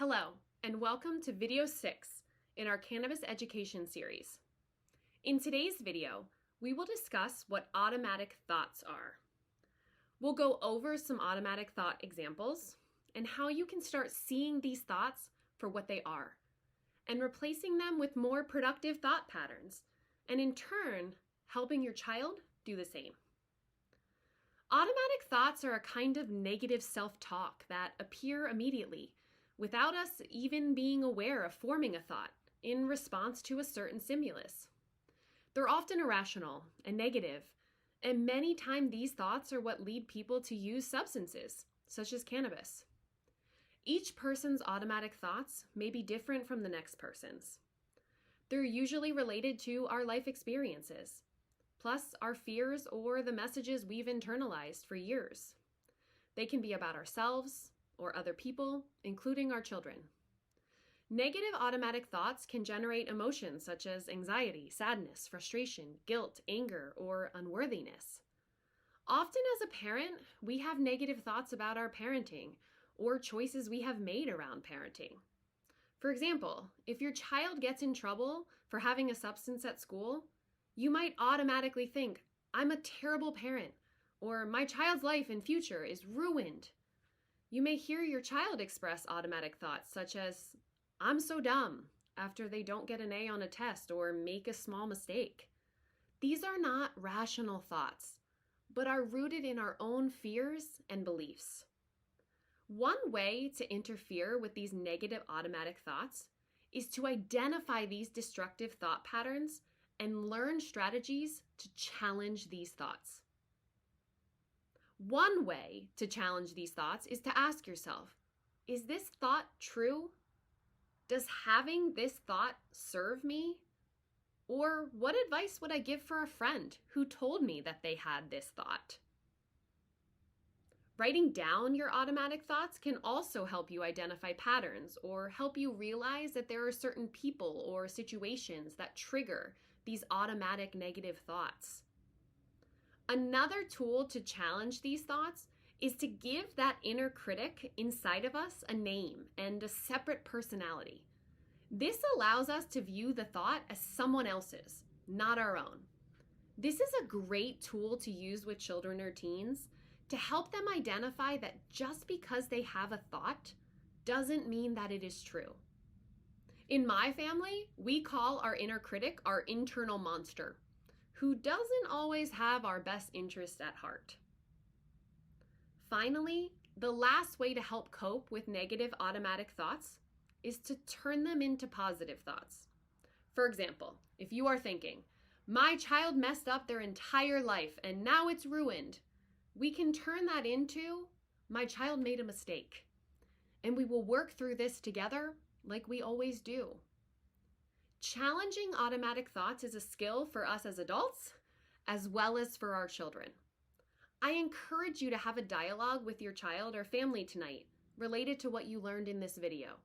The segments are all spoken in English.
Hello, and welcome to video 6 in our Cannabis Education Series. In today's video, we will discuss what automatic thoughts are. We'll go over some automatic thought examples and how you can start seeing these thoughts for what they are and replacing them with more productive thought patterns, and in turn, helping your child do the same. Automatic thoughts are a kind of negative self-talk that appear immediately without us even being aware of forming a thought in response to a certain stimulus. They're often irrational and negative, and many times these thoughts are what lead people to use substances, such as cannabis. Each person's automatic thoughts may be different from the next person's. They're usually related to our life experiences, plus our fears or the messages we've internalized for years. They can be about ourselves or other people, including our children. Negative automatic thoughts can generate emotions such as anxiety, sadness, frustration, guilt, anger, or unworthiness. Often as a parent, we have negative thoughts about our parenting or choices we have made around parenting. For example, if your child gets in trouble for having a substance at school, you might automatically think, "I'm a terrible parent," or "my child's life and future is ruined." You may hear your child express automatic thoughts such as, "I'm so dumb," after they don't get an A on a test or make a small mistake. These are not rational thoughts, but are rooted in our own fears and beliefs. One way to interfere with these negative automatic thoughts is to identify these destructive thought patterns and learn strategies to challenge these thoughts. One way to challenge these thoughts is to ask yourself, is this thought true? Does having this thought serve me? Or what advice would I give for a friend who told me that they had this thought? Writing down your automatic thoughts can also help you identify patterns or help you realize that there are certain people or situations that trigger these automatic negative thoughts. Another tool to challenge these thoughts is to give that inner critic inside of us a name and a separate personality. This allows us to view the thought as someone else's, not our own. This is a great tool to use with children or teens to help them identify that just because they have a thought doesn't mean that it is true. In my family, we call our inner critic our internal monster, who doesn't always have our best interest at heart. Finally, the last way to help cope with negative automatic thoughts is to turn them into positive thoughts. For example, if you are thinking, "My child messed up their entire life and now it's ruined," we can turn that into, "My child made a mistake, and we will work through this together like we always do." Challenging automatic thoughts is a skill for us as adults, as well as for our children. I encourage you to have a dialogue with your child or family tonight related to what you learned in this video.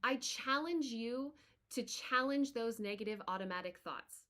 I challenge you to challenge those negative automatic thoughts.